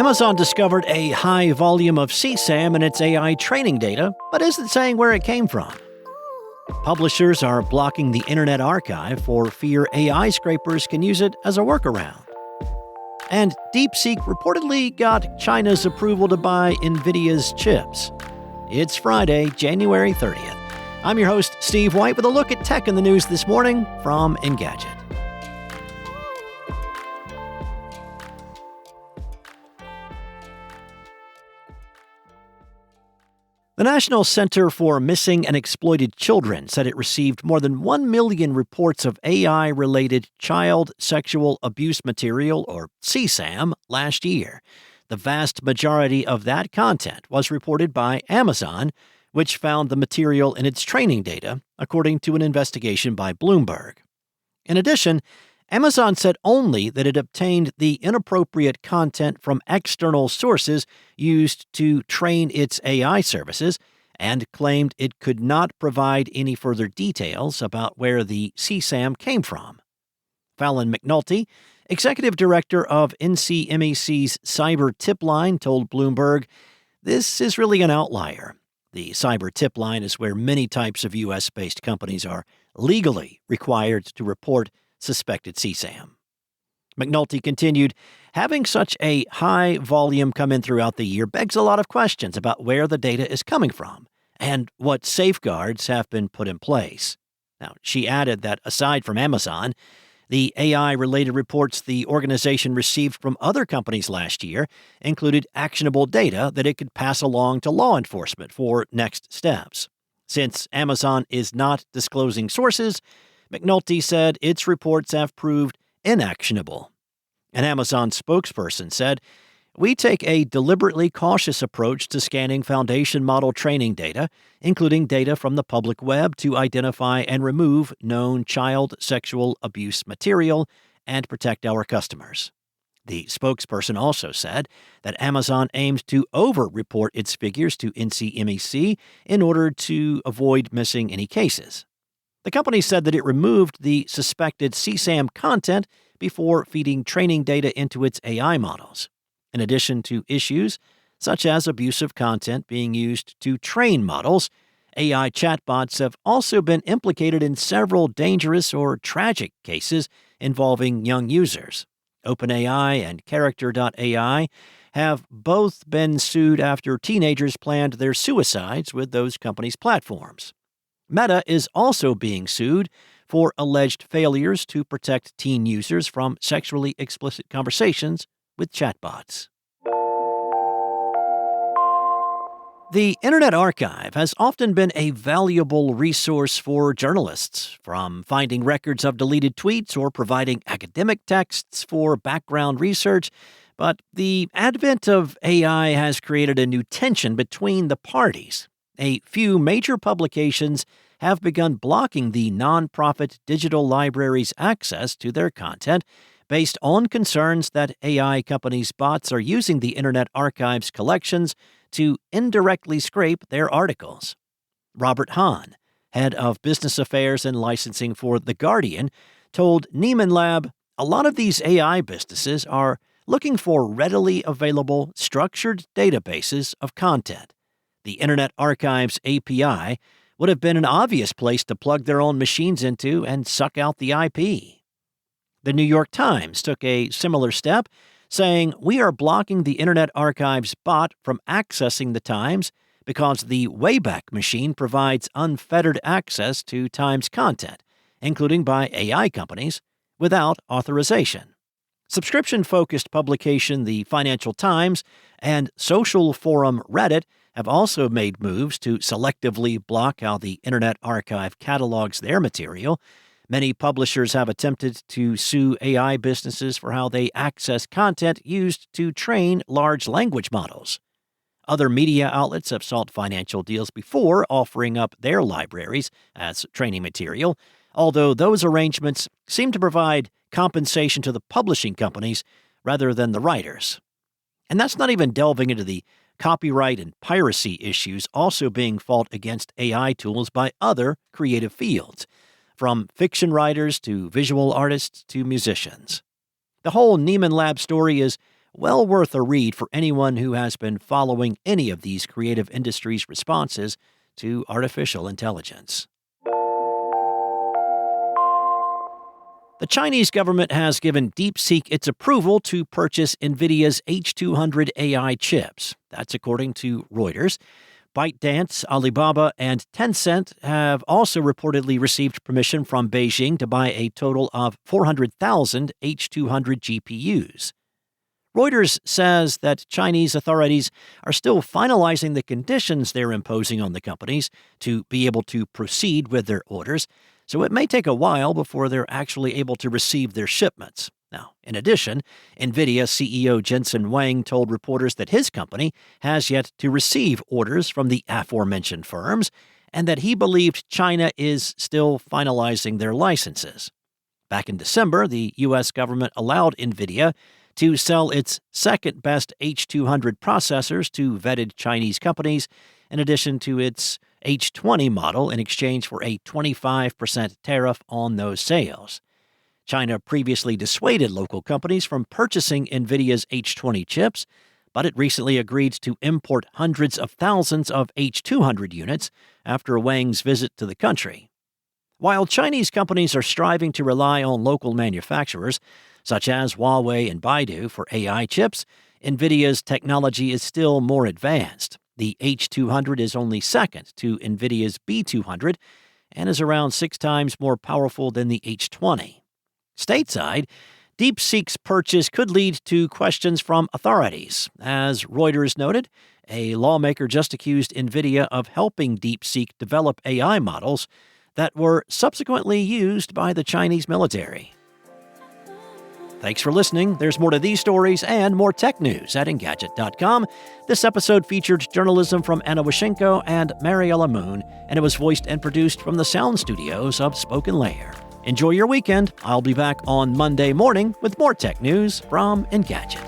Amazon discovered a high volume of CSAM in its AI training data, but isn't saying where it came from. Publishers are blocking the Internet Archive for fear AI scrapers can use it as a workaround. And DeepSeek reportedly got China's approval to buy NVIDIA's chips. It's Friday, January 30th. I'm your host, Steve White, with a look at tech in the news this morning from Engadget. The National Center for Missing and Exploited Children said it received more than 1 million reports of AI-related child sexual abuse material, or CSAM, last year. The vast majority of that content was reported by Amazon, which found the material in its training data, according to an investigation by Bloomberg. In addition, Amazon said only that it obtained the inappropriate content from external sources used to train its AI services and claimed it could not provide any further details about where the CSAM came from. Fallon McNulty, executive director of NCMEC's Cyber Tip Line, told Bloomberg, "This is really an outlier. The Cyber Tip Line is where many types of U.S.-based companies are legally required to report suspected CSAM." McNulty continued, "Having such a high volume come in throughout the year begs a lot of questions about where the data is coming from and what safeguards have been put in place." Now, she added that aside from Amazon, the AI-related reports the organization received from other companies last year included actionable data that it could pass along to law enforcement for next steps. Since Amazon is not disclosing sources, McNulty said its reports have proved inactionable. An Amazon spokesperson said, "We take a deliberately cautious approach to scanning foundation model training data, including data from the public web, to identify and remove known child sexual abuse material and protect our customers." The spokesperson also said that Amazon aims to over-report its figures to NCMEC in order to avoid missing any cases. The company said that it removed the suspected CSAM content before feeding training data into its AI models. In addition to issues such as abusive content being used to train models, AI chatbots have also been implicated in several dangerous or tragic cases involving young users. OpenAI and Character.ai have both been sued after teenagers planned their suicides with those companies' platforms. Meta is also being sued for alleged failures to protect teen users from sexually explicit conversations with chatbots. The Internet Archive has often been a valuable resource for journalists, from finding records of deleted tweets or providing academic texts for background research. But the advent of AI has created a new tension between the parties. A few major publications have begun blocking the nonprofit digital library's access to their content based on concerns that AI companies' bots are using the Internet Archive's collections to indirectly scrape their articles. Robert Hahn, head of business affairs and licensing for The Guardian, told Nieman Lab, "A lot of these AI businesses are looking for readily available, structured databases of content. The Internet Archive's API would have been an obvious place to plug their own machines into and suck out the IP." The New York Times took a similar step, saying, "We are blocking the Internet Archive's bot from accessing the Times because the Wayback Machine provides unfettered access to Times content, including by AI companies, without authorization." Subscription-focused publication The Financial Times and social forum Reddit have also made moves to selectively block how the Internet Archive catalogs their material. Many publishers have attempted to sue AI businesses for how they access content used to train large language models. Other media outlets have sought financial deals before offering up their libraries as training material, although those arrangements seem to provide compensation to the publishing companies rather than the writers. And that's not even delving into the copyright and piracy issues also being fought against AI tools by other creative fields, from fiction writers to visual artists to musicians. The whole Nieman Lab story is well worth a read for anyone who has been following any of these creative industries' responses to artificial intelligence. The Chinese government has given DeepSeek its approval to purchase NVIDIA's H200 AI chips. That's according to Reuters. ByteDance, Alibaba, and Tencent have also reportedly received permission from Beijing to buy a total of 400,000 H200 GPUs. Reuters says that Chinese authorities are still finalizing the conditions they're imposing on the companies to be able to proceed with their orders, so it may take a while before they're actually able to receive their shipments. Now, in addition, NVIDIA CEO Jensen Huang told reporters that his company has yet to receive orders from the aforementioned firms and that he believed China is still finalizing their licenses. Back in December, the U.S. government allowed NVIDIA to sell its second-best H200 processors to vetted Chinese companies, in addition to its H20 model in exchange for a 25% tariff on those sales. China previously dissuaded local companies from purchasing NVIDIA's H20 chips, but it recently agreed to import hundreds of thousands of H200 units after Wang's visit to the country. While Chinese companies are striving to rely on local manufacturers, such as Huawei and Baidu, for AI chips, NVIDIA's technology is still more advanced. The H200 is only second to NVIDIA's B200 and is around 6 times more powerful than the H20. Stateside, DeepSeek's purchase could lead to questions from authorities. As Reuters noted, a lawmaker just accused NVIDIA of helping DeepSeek develop AI models that were subsequently used by the Chinese military. Thanks for listening. There's more to these stories and more tech news at Engadget.com. This episode featured journalism from Anna Washenko and Mariella Moon, and it was voiced and produced from the sound studios of Spoken Layer. Enjoy your weekend. I'll be back on Monday morning with more tech news from Engadget.